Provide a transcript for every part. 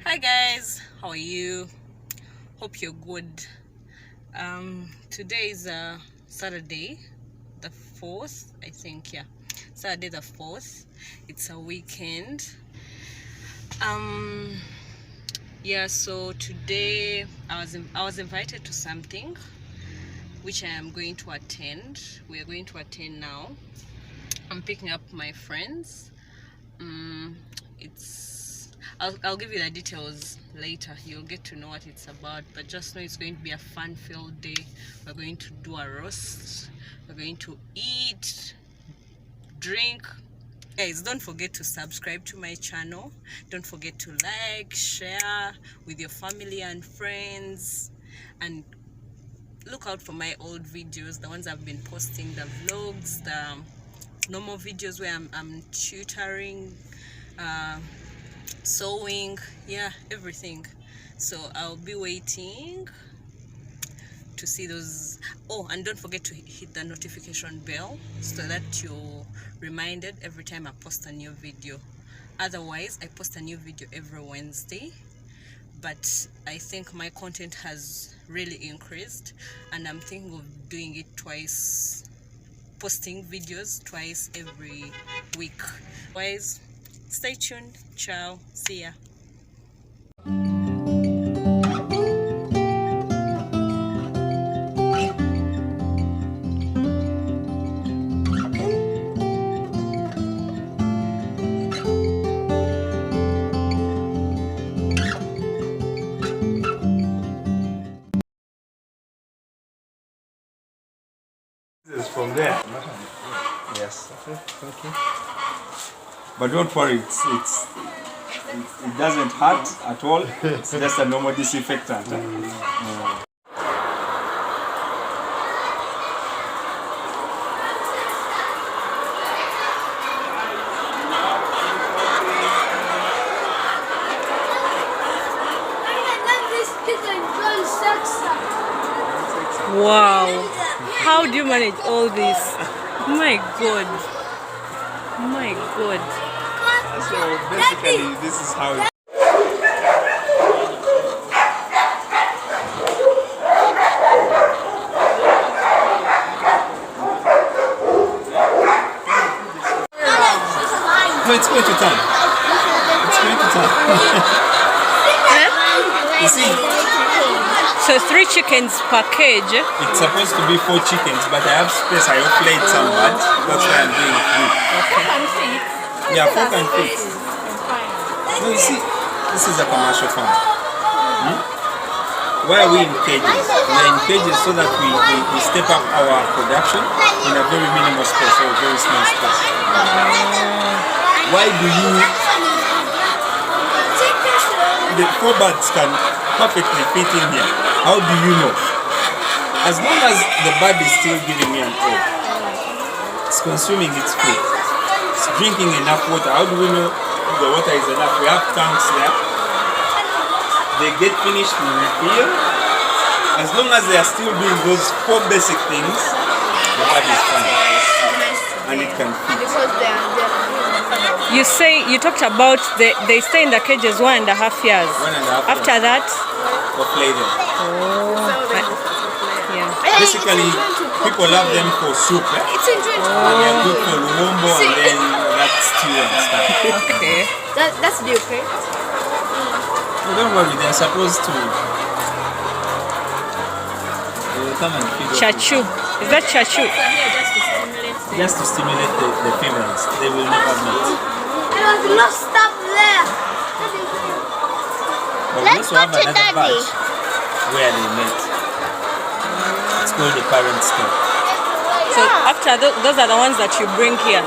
Hi guys, how are you? Hope you're good. Today is Saturday the 4th, I think. Yeah, Saturday the 4th. It's a weekend. Yeah, so today I was invited to something which I am going to attend. We are going to attend now. I'm picking up my friends. I'll give you the details later. You'll get to know what it's about, but just know it's going to be a fun-filled day. We're going to do a roast. We're going to eat, drink. Guys, don't forget to subscribe to my channel. Don't forget to like, share with your family and friends, and look out for my old videos, the ones I've been posting, the vlogs, the normal videos where I'm tutoring, sewing, yeah, everything. So I'll be waiting to see those. Oh, and don't forget to hit the notification bell so that you're reminded every time I post a new video. Otherwise, I post a new video every Wednesday, but I think my content has really increased, and I'm thinking of doing it twice, posting videos twice every week. Otherwise, stay tuned. Ciao. See ya. This is from there. Yes. Okay. Thank you. But don't worry, it doesn't hurt at all. It's just a normal disinfectant. Wow, how do you manage all this? My god, my god. So basically, this is how it. No, it's going to turn. It's going to turn. You see? So 3 chickens per cage. It's supposed to be 4 chickens, but I have space. I played some bad. That's why I'm doing 3. Yeah, 4 can fit. No, you see, this is a commercial farm. Why are we in cages? We are in cages so that we step up our production in a very minimal space or a very small space. Why do you... The 4 birds can perfectly fit in here. How do you know? As long as the bird is still giving me an egg, it's consuming its food, it's drinking enough water. How do we know the water is enough? We have tanks there. They get finished, we refill. As long as they are still doing those 4 basic things, the bird is fine. And it can feed. You talked about they stay in the cages 1.5 years. 1.5 After years. that, Or play them. Yeah. Basically, people love them for soup. Eh? And they are good for lumombo and then that stew and stuff. Okay. That's the okay. No, don't worry, they're supposed to. They will come and feed us. Chachu. Is that chachu? Just to stimulate the females. They will never mate. I was lost up there. But we also have another batch where they mate. It's called the parent stock. So after those are the ones that you bring here.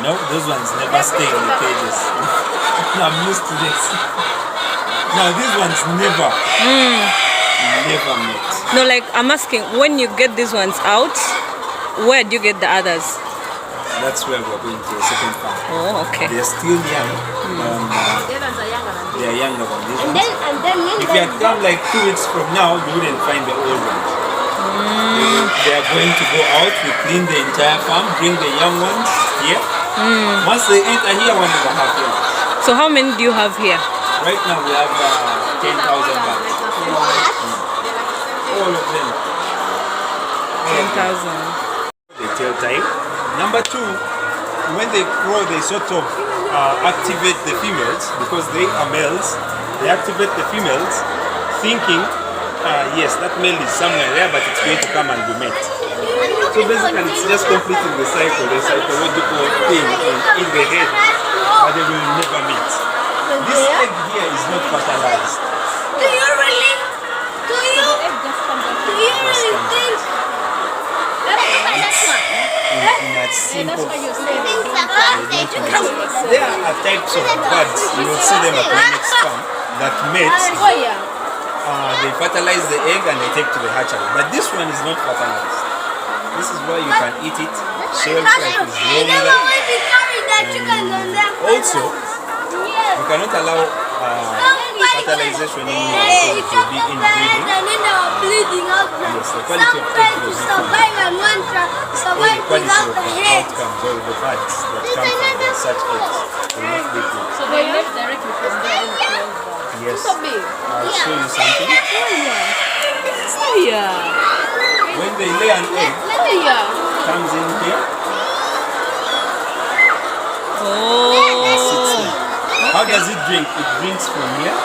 No, those ones never stay in the cages. No, I'm used to this. No, these ones never mate. No, like I'm asking, when you get these ones out, where do you get the others? That's where we're going to a second farm. Oh, okay. They're still young. They are younger than these ones. And then If you had come like 2 weeks from now, you wouldn't find the old ones. They are going to go out, we clean the entire farm, bring the young ones here. Once they enter here, 1.5 years. So how many do you have here? Right now we have 10,000 bucks. All of them. 10,000. They tell time. Number two, when they crow, they sort of activate the females because they are males. They activate the females, thinking, yes, that male is somewhere there, but it's going to come and be met. So basically, it's just completing the cycle, the psychological thing in the head, but they will never meet. This egg here is not fertilized. Do you really? Do you really think? In a simple, there are types of birds, you will see them at the next farm, that mates, they fertilize the egg and they take to the hatchery. But this one is not fertilized. This is why you can eat it, shelf life is longer. Also, you cannot allow fertilization in your to be inbreeding. Yes, the quality of egg will be the quality of the outcomes or the fats that come from such eggs will not be good. So they live directly from there and close down. Yes, I'll show you something. When they lay an egg, comes in here and sits there. How does it drink? It drinks from here.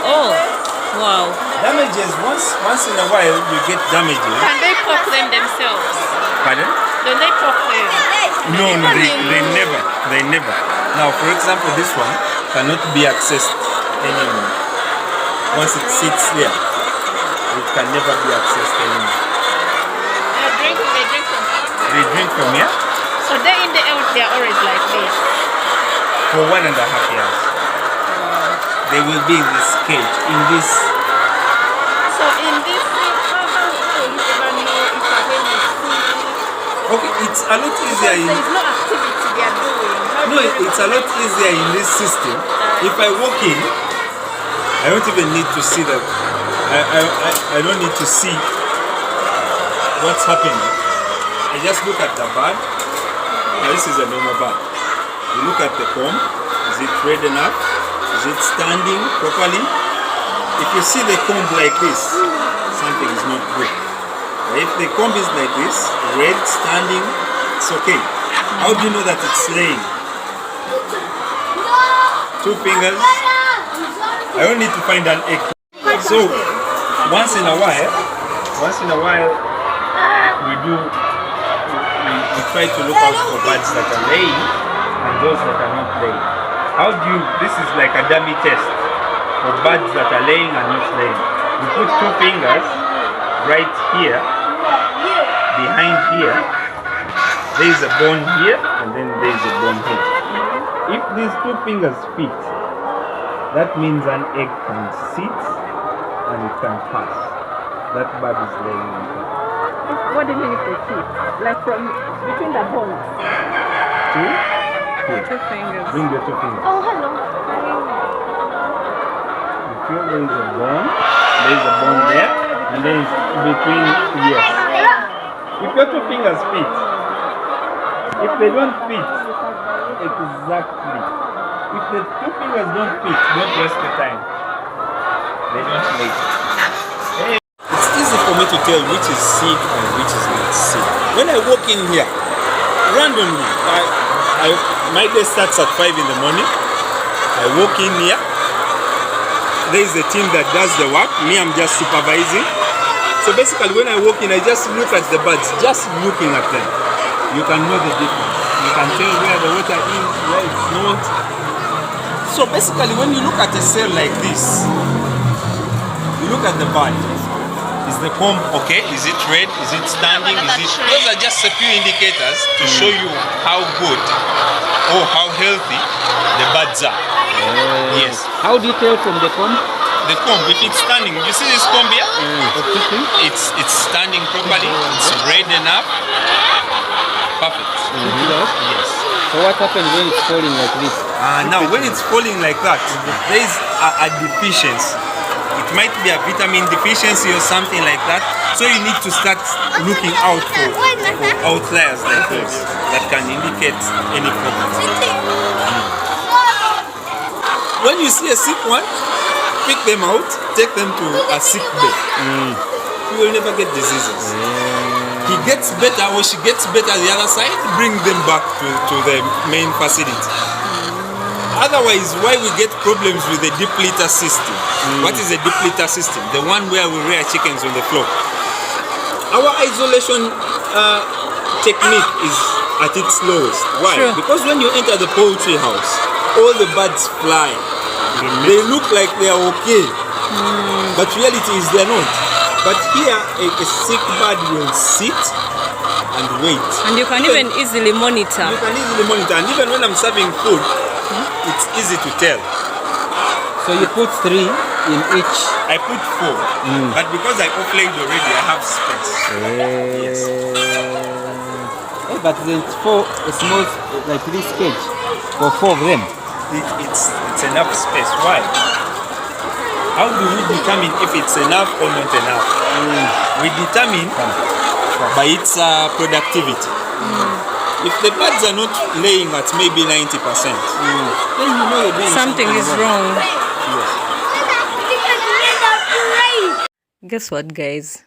Oh, wow. Damages, once in a while you get damages. Can they poke them themselves? Pardon? Don't they poke them? No, they never. Now, for example, this one cannot be accessed anymore. Once it sits there, it can never be accessed anymore. They drink from here? They drink from here So they're in the out, they're always like this. for 1.5 years. They will be in this cage, in this. So in this thing, how will you ever know if a hen is full? Okay, it's a lot easier in. There is no activity they are doing. How No, do you it's a lot easier in this system. If I walk in, I don't even need to see that. I don't need to see what's happening. I just look at the bird. Now this is a normal bird. You look at the comb. Is it red enough? Is it standing properly? If you see the comb like this, something is not good. But if the comb is like this, red, standing, it's okay. How do you know that it's laying? 2 fingers. I don't need to find an egg. So once in a while, we try to look out for birds that are laying and those that are not laying. How do you? This is like a dummy test for birds that are laying and not laying. You put 2 fingers right here, behind here. There is a bone here, and then there is a bone here. If these 2 fingers fit, that means an egg can sit and it can pass. That bird is laying on top. What do you mean if they fit? Like from between the bones? 2 here. 2 fingers. Bring the 2 fingers. Oh, hello. You feel there is a bone. There is a bone there, and then it's between. Yes. If your 2 fingers fit, if they don't fit, exactly. If the 2 fingers don't fit, don't waste the time. They don't lay. Hey. It's easy for me to tell which is seed and which is not seed. When I walk in here, randomly, my day starts at 5 in the morning. I walk in here. There is a team that does the work. Me, I'm just supervising. So basically, when I walk in, I just look at the birds, just looking at them. You can know the difference. You can tell where the water is, where it's not. So basically, when you look at a cell like this, you look at the bird. Is the comb okay? Is it red? Is it standing? Those are just a few indicators to show you how good or how healthy the birds are. Yes. How do you tell from the comb? The comb, if it's standing, you see this comb here? It's standing properly. It's red enough. Perfect. Yes. So what happens when it's falling like this? Now, when it's falling like that, there is a deficiency. It might be a vitamin deficiency or something like that. So you need to start looking out for outliers like this that can indicate any problem. when you see a sick one, pick them out, take them to a sick bed. You will never get diseases. He gets better or she gets better the other side, bring them back to the main facility. Otherwise, why we get problems with the deep litter system? What is a deep litter system? The one where we rear chickens on the floor. Our isolation technique is at its lowest. Why? True. Because when you enter the poultry house, all the birds fly. They look like they are okay, but reality is they are not. But here, a sick bird will sit and wait. And you can even easily monitor. You can easily monitor, and even when I'm serving food, it's easy to tell. So you put 3 in each. I put 4, but because I offlaid already, I have space. Yes. But then 4 small, like this cage for 4 of them. It's enough space. Why? How do we determine if it's enough or not enough? We determine by its productivity. If the birds are not laying at maybe 90%, then you know you're doing Something is wrong. Yes. Guess what, guys?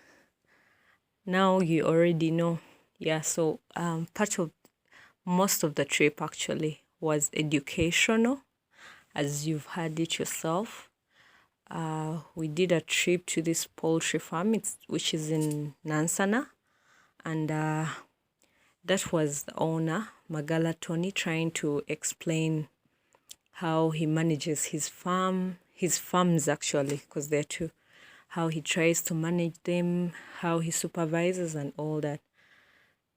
Now you already know. Yeah, so most of the trip actually was educational, as you've heard it yourself. We did a trip to this poultry farm, which is in Nansana, and that was the owner, Magala Tony, trying to explain how he manages his farms actually, because they're two, how he tries to manage them, how he supervises and all that.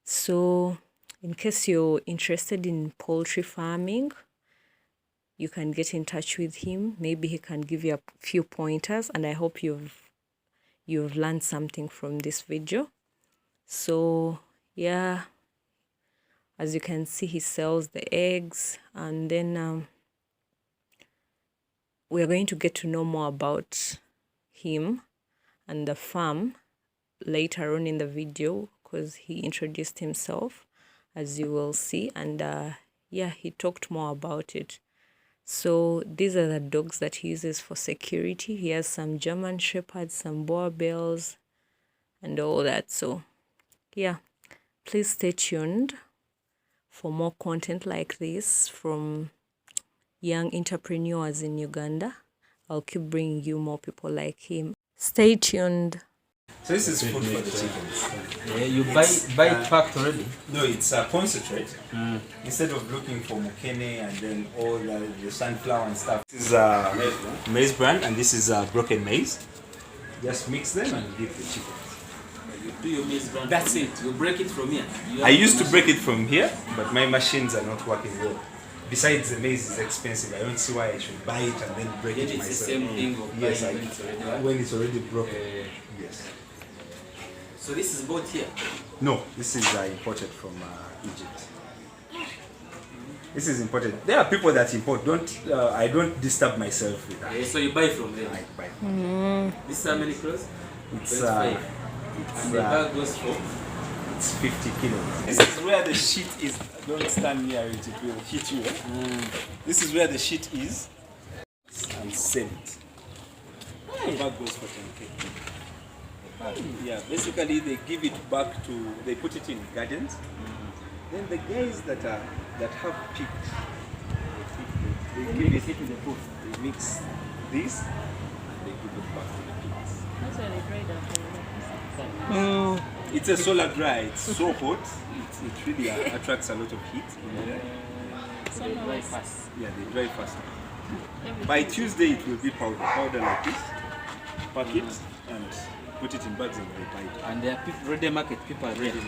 So in case you're interested in poultry farming, you can get in touch with him. Maybe he can give you a few pointers, and I hope you've learned something from this video. So yeah, as you can see, he sells the eggs, and then we're going to get to know more about him and the farm later on in the video, because he introduced himself, as you will see, and yeah, he talked more about it. So these are the dogs that he uses for security. He has some German Shepherds, some Boer Bells, and all that. So yeah, please stay tuned for more content like this from young entrepreneurs in Uganda. I'll keep bringing you more people like him. Stay tuned. So this is food for the chickens. Yeah, you buy it packed already. No, it's a concentrate. Instead of looking for mukene and then all the sunflower and stuff. This is maize bran, and this is broken maize. Just mix them and give the chickens. You do your maize bran. That's it. You break it from here. I used to break it from here, but my machines are not working well. Besides, the maize is expensive. I don't see why I should buy it and then break it It's myself. the same thing of Yes, buying when it's already done. when it's already broken. Yes. So this is bought here. No, this is imported from Egypt. This is imported. There are people that import. I don't disturb myself with that. So you buy from there. I buy. This is how many kilos? It's 25. And the bag goes for? It's 50 kilos. This is where the sheet is. Don't stand near it, it will hit you. This is where the sheet is, and sell it. The bag goes for 10K. Yeah, basically they give it back to, they put it in gardens. Then the guys that have pigs, they give it to the food. They mix this and they give it back to the pigs. That's why they dry that. It's a solar dry. It's so hot. It really attracts a lot of heat. They dry fast. Yeah, they dry fast. By Tuesday it will be powder like this. Pack it and put it in bags and they buy it. And there are people, ready market people are ready.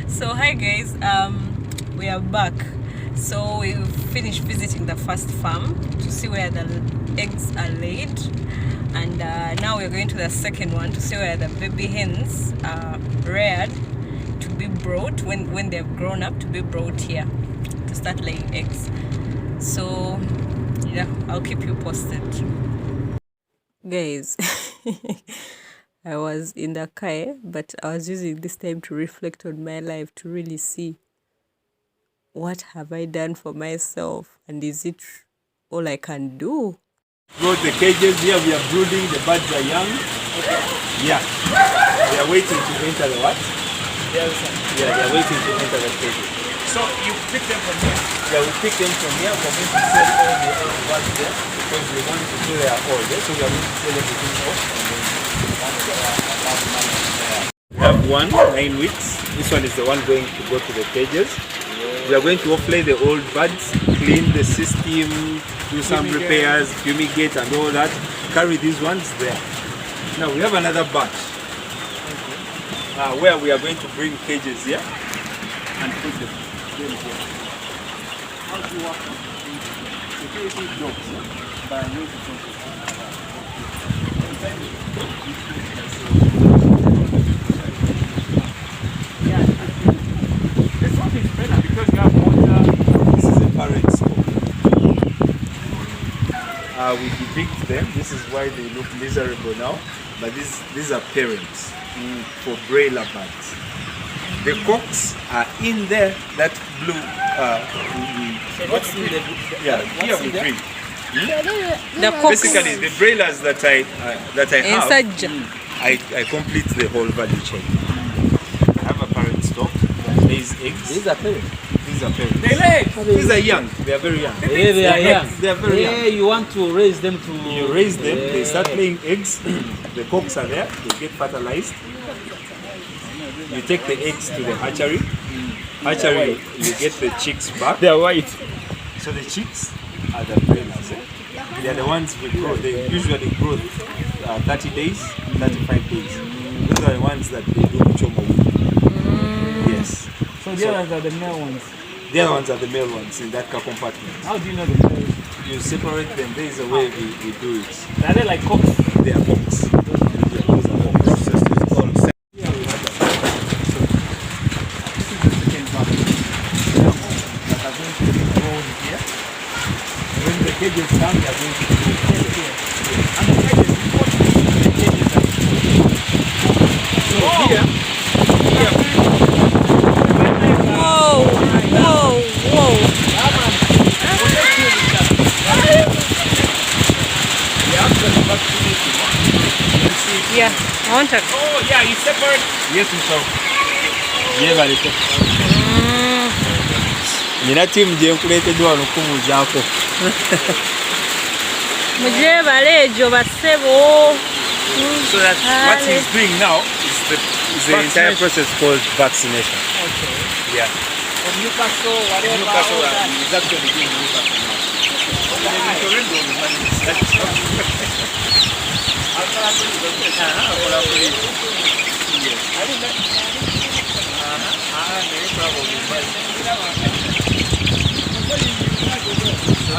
So hi guys, we are back. So we've finished visiting the first farm to see where the eggs are laid, and now we're going to the second one to see where the baby hens are reared to be brought when they've grown up, to be brought here to start laying eggs. So yeah, I'll keep you posted, guys. I was in the car, but I was using this time to reflect on my life, to really see what have I done for myself, and is it all I can do? Got the cages here. We are brooding. The birds are young. Yeah. They are waiting to enter the what? Yeah, they are waiting to enter the cages. So you pick them from here. Yeah, we pick them from here. We're going to sell all the birds there because we want to do their all there. So we are going to sell everything off. We have one, 9 weeks. This one is the one going to go to the cages. We are going to offlay the old birds, clean the system, do some repairs, fumigate and all that. Carry these ones there. Now we have another batch where we are going to bring cages here and put them here. How do you work on security dogs by using This one is better because you have water. This is a parent scope. We depict them. This is why they look miserable now. But these are parents for broiler birds. The cocks are in there. That blue. What's in the Here we bring. The cocks. Basically, the broilers that I have, Inside. I complete the whole value chain. I have a parent stock. Lays eggs. These are parents. These are parents. They lay. These are young. They are very young. Yeah, they are young. They are very young. Yeah, you want to raise them to... You raise them, they start laying eggs, the cocks are there, they get fertilized. You take the eggs to the hatchery. Hatchery, you get the chicks back. They are white. So the chicks are the broilers. They are the ones we grow. They usually grow 30 days, 35 days. Those are the ones that they do chomo with. Yes. So the others are the male ones. The other ones are the male ones in that compartment. How do you know the male? You separate them. There is a way we do it. Are they like cocks? They are cocks. Yeah, those are cocks. Process is called when the cages come, they are going to be here. And the cages, the cages are so here. Whoa, whoa, whoa. Yeah, I want to. Oh yeah, you separate. Yes, Mr. Yeah, bariko. Nina team je nkuleetedde wano kumuzaako. Mujebale ejo basebo. So that what he's doing now is the entire process called vaccination. Okay. Yeah. From Newcastle, whatever. Newcastle, all that. he's actually doing Newcastle now.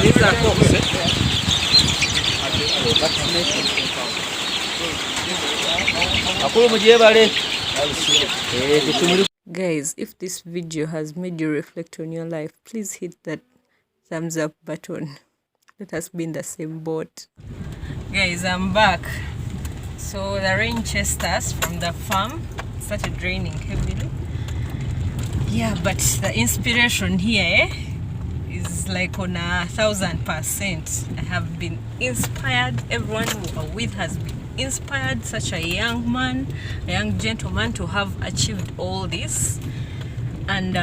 These are cocks, vaccination. Akulu mujebale. Guys, if this video has made you reflect on your life, please hit that thumbs up button. Let us be in the same boat. Guys, I'm back. So the rain chased us from the farm. It started raining heavily. Yeah, but the inspiration here is like on 1,000%. I have been inspired. Everyone who are with has been inspired. Such a young man, a young gentleman to have achieved all this. And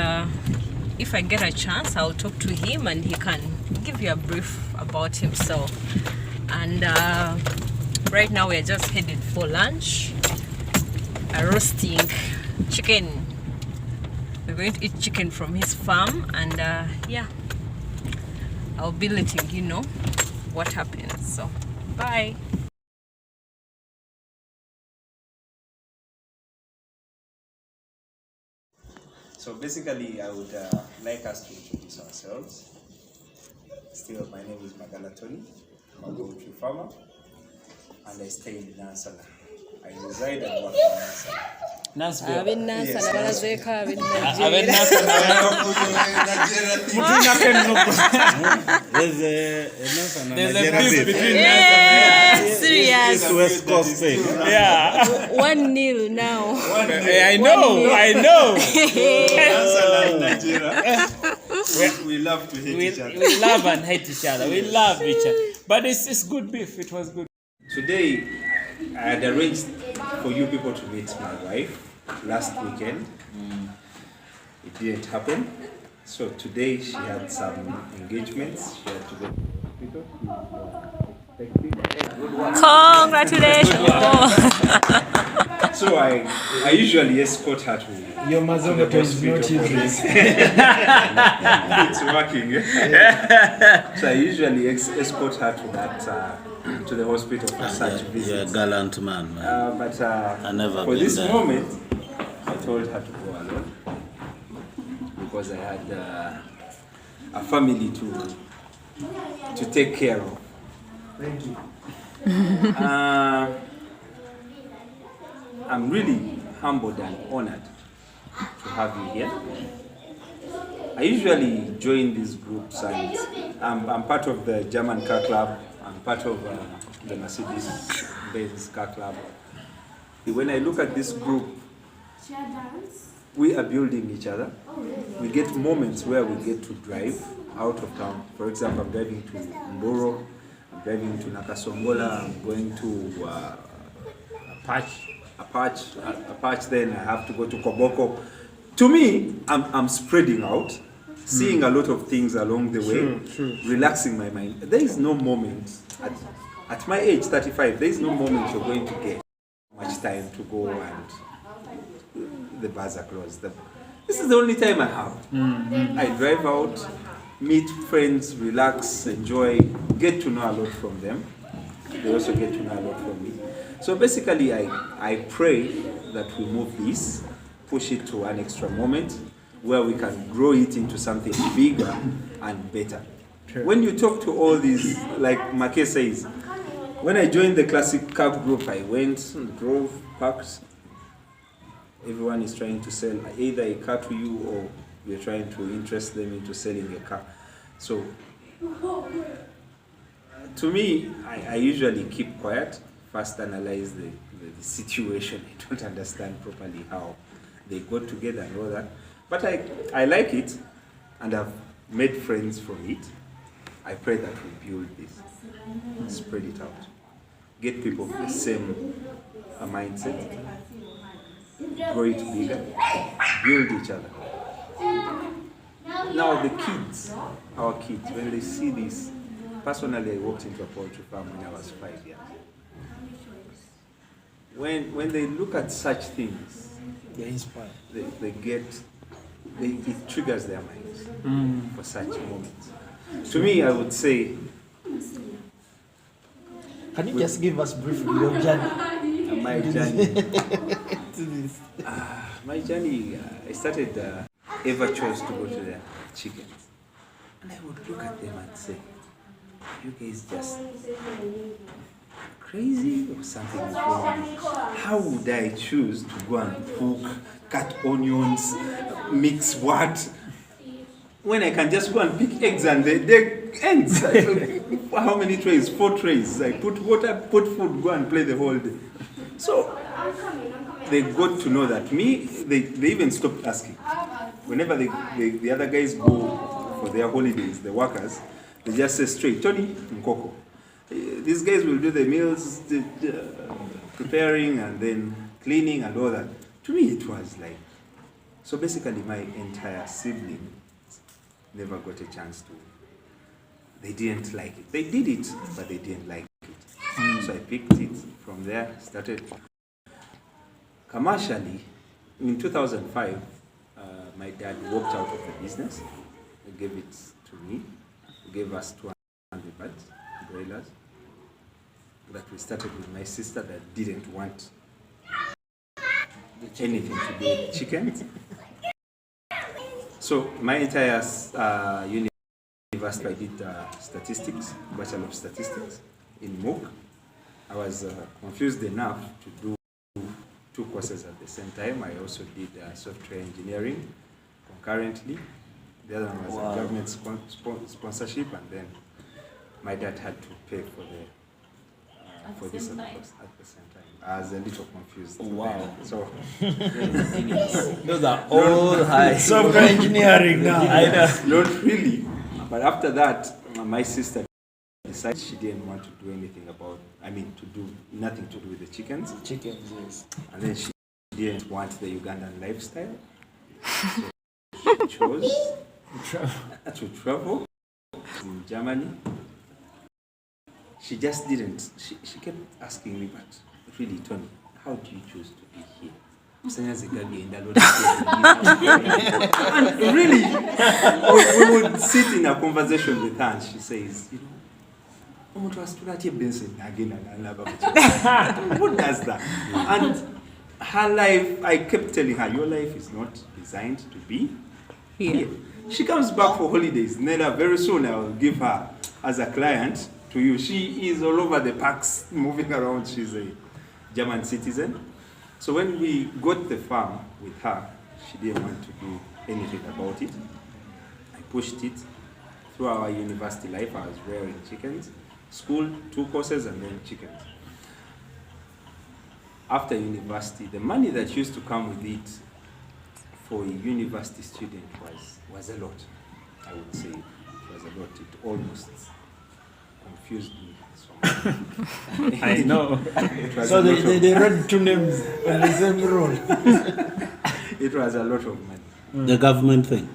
if I get a chance, I'll talk to him and he can give you a brief about himself. And right now we're just headed for lunch. Roasting chicken. We're going to eat chicken from his farm, and yeah, I'll be letting you know what happens. So bye. So basically, I would like us to introduce ourselves. Still, my name is Magala Tony. I'm a poultry farmer, and I stay in Nansana. I reside and work in Nansana. There's a beef between Serious. West Coast thing. Yeah. 1-0 now. I know. We love to hate each other. We love and hate each other. We love each other. But it's good beef. It was good. Today, I had arranged for you people to meet my wife last weekend. It didn't happen. So today she had some engagements. She had to go to the hospital. Congratulations. So I usually escort her to Your Mazonga is not useless. it's working. So I usually escort her to that to the hospital for such visits. You're a gallant man, man. But I never for been this there. moment, I told her to go alone because I had a family to take care of. Thank you. I'm really humbled and honored to have you here. I usually join these groups and I'm part of the German car club. I'm part of the Mercedes-Benz car club. When I look at this group, we are building each other. We get moments where we get to drive out of town. For example, I'm driving to Mboro, I'm driving to Nakasongola, I'm going to Apache, then I have to go to Koboko. To me, I'm spreading out, seeing a lot of things along the way, relaxing my mind. There is no moment, at my age, 35, there is no moment you're going to get much time to go and the bars are closed. This is the only time I have. I drive out, meet friends, relax, enjoy, get to know a lot from them. They also get to know a lot from me. So basically, I pray that we move this, push it to an extra moment where we can grow it into something bigger and better. Sure. When you talk to all these, like Make says, when I joined the classic car group, I went, drove, parked. Everyone is trying to sell either a car to you or you're trying to interest them into selling a car. So, to me, I usually keep quiet, first analyze the situation. I don't understand properly how they got together and all that. But I like it, and I've made friends from it. I pray that we build this, spread it out, get people the same mindset, grow it bigger, build each other. Now the kids, our kids, when they see this, personally I walked into a poultry farm when I was 5 years. When they look at such things, They're inspired. it triggers their minds for such moments. To me, I would say, Can you just give us briefly your journey my journey. to this? My journey, I started, Eva chose to go to the chickens. And I would look at them and say, you guys just crazy or something is wrong? How would I choose to go and cook, cut onions, mix what? When I can just go and pick eggs and the ends. How many trays? 4 trays. I put water, put food, go and play the whole day. So they got to know that me, they even stopped asking. Whenever the other guys go for their holidays, the workers, they just say straight, Tony, Nkoko. These guys will do the meals, preparing and then cleaning and all that. To me, it was like, so basically my entire sibling never got a chance to, they didn't like it. They did it, but they didn't like it. So I picked it from there, started. Commercially, in 2005, my dad walked out of the business. He gave it to me. He gave us 200 birds, broilers, that we started with my sister that didn't want anything to do with chickens. So my entire university, I did statistics, Bachelor of Statistics in MOOC. I was confused enough to do 2 courses at the same time. I also did software engineering concurrently. The other one was a government sponsorship, and then my dad had to pay for the for this purpose at the same time. I was a little confused. Wow. So Those are all high. Software engineering now. I know. not really. But after that, my sister decided she didn't want to do anything about, to do nothing to do with the chickens. Chickens, yes. And then she didn't want the Ugandan lifestyle. So she chose to travel in Germany. She just didn't. She kept asking me, but really, Tony, how do you choose to be here? And really, we would sit in a conversation with her and she says, what does that? And her life, I kept telling her, your life is not designed to be here. She comes back for holidays. Nella, very soon I will give her as a client to you. She is all over the parks, moving around. She's a German citizen. So when we got the farm with her, she didn't want to do anything about it. I pushed it. Through our university life, I was rearing chickens. School, 2 courses, and then chickens. After university, the money that used to come with it for a university student was a lot. I would say it was a lot. It almost confused me so much. I know. So they read 2 names on the same roll. It was a lot of money. The government thing.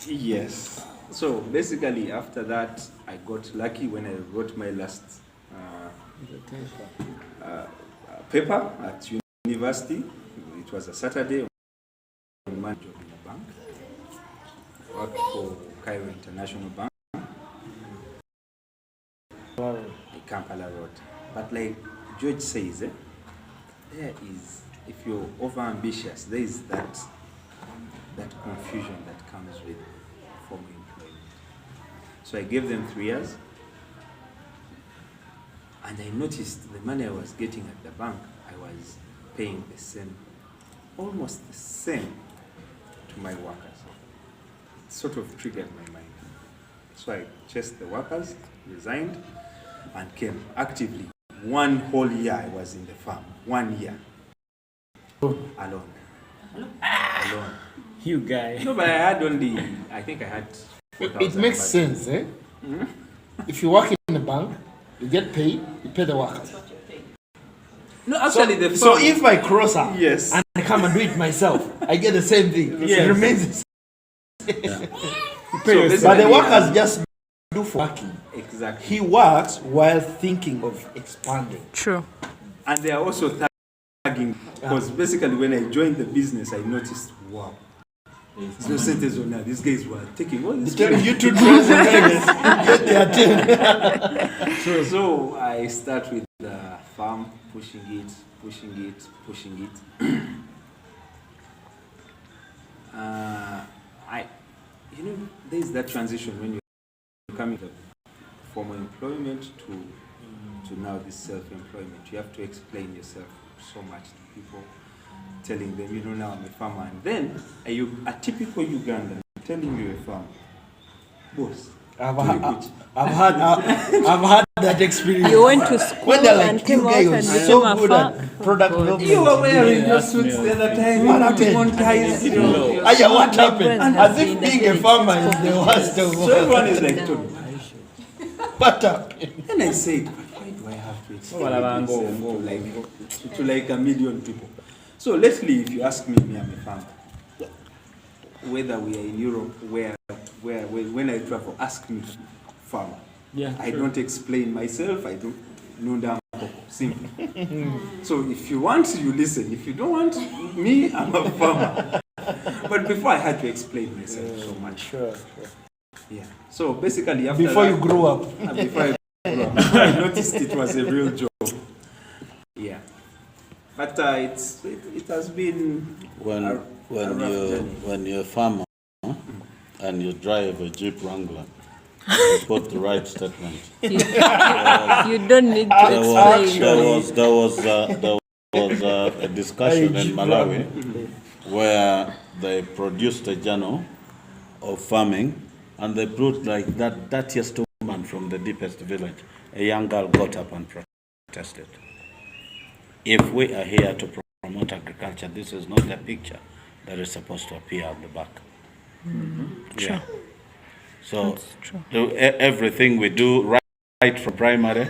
Yes. So basically, after that, I got lucky when I wrote my last paper at university. It was a Saturday. On my job in a bank. I worked for Cairo International Bank. Kampala Road. But like George says, there is, if you're over ambitious, there is that confusion that comes with formal employment. So I gave them 3 years, and I noticed the money I was getting at the bank, I was paying the same, almost the same to my workers. It sort of triggered my mind. So I chased the workers, resigned, and came actively. 1 whole year I was in the farm. 1 year. Alone. Alone. You guy. No, but I think I had It 4,000 makes budget. sense, eh? If you work in a bank, you get paid, you pay the workers. No, actually, the So farm, if I cross her yes. and I come and do it myself, I get the same thing. Yes. It remains the same. So But the basically, workers just do for working. exactly. He works while thinking of expanding. True. And they are also tagging, because basically when I joined the business, I noticed, wow. So now these guys were taking all this. Tell you to dress and get their turn. So I start with the farm, pushing it. There is that transition when you're coming from formal employment to now this self-employment. You have to explain yourself so much to people, telling them, now I'm a farmer. And then a typical Ugandan telling you a farmer, boss. I've had that experience. You went to school When they're and like, you came out guys and are became so a good at product development. You were wearing your suits the other time. What happened? On ties, What happened? As if being a farmer is the worst of So all. everyone is like, Tony. What happened? And I said, why do I have to explain myself to like a million people? So lately, if you ask me, I'm a farmer. Whether we are in Europe, when I travel, ask me, farmer. Yeah, I don't explain myself. I don't know that simple. So if you want, you listen. If you don't want, me, I'm a farmer. But before I had to explain myself so much. Sure. Yeah. So basically, after Before that, you grew up. before I noticed it was a real job. Yeah. But it has been When a rough journey. when you're a farmer and you drive a Jeep Wrangler, you put the right statement. You don't need to explain. There was a discussion in Malawi where they produced a journal of farming, and they put like that dirtiest woman from the deepest village. A young girl got up and protested. test it. If we are here to promote agriculture, this is not the picture that is supposed to appear at the back. Yeah. So everything we do right from primary,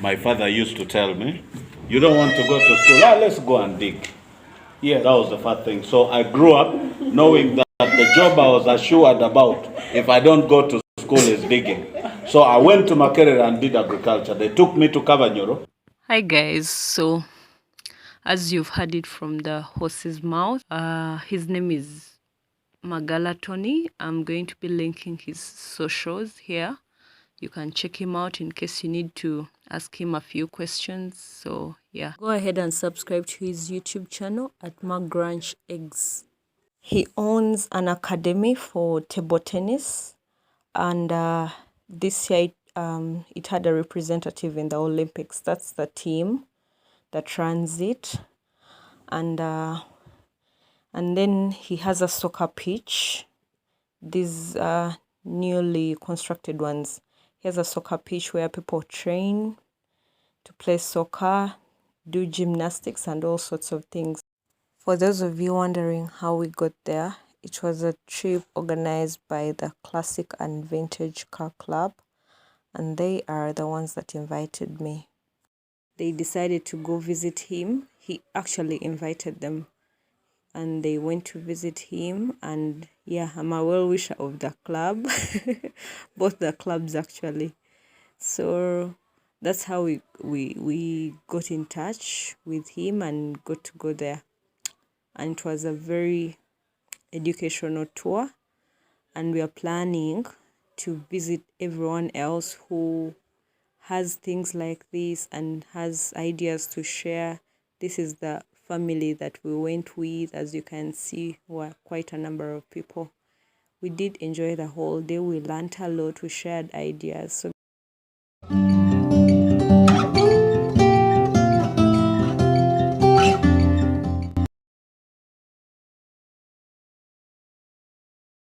my father used to tell me, you don't want to go to school, let's go and dig. Yeah. That was the first thing. So I grew up knowing that the job I was assured about, if I don't go to school, is digging. So I went to Makerere and did agriculture. They took me to Kavanyoro. Hi guys, so as you've heard it from the horse's mouth, his name is Magala Tony. I'm going to be linking his socials here. You can check him out in case you need to ask him a few questions. So yeah, go ahead and subscribe to his YouTube channel at Magranch Eggs. He owns an academy for table tennis, and this year it had a representative in the Olympics. That's the team that runs it, and then he has a soccer pitch. These newly constructed ones. He has a soccer pitch where people train to play soccer, do gymnastics, and all sorts of things. For those of you wondering how we got there, it was a trip organized by the Classic and Vintage Car Club, and they are the ones that invited me. They decided to go visit him. He actually invited them, and they went to visit him. And yeah, I'm a well-wisher of the club, both the clubs actually. So that's how we got in touch with him and got to go there. And it was a very educational tour, and we are planning to visit everyone else who has things like this and has ideas to share. This is the family that we went with. As you can see, were quite a number of people. We did enjoy the whole day. We learned a lot. We shared ideas. So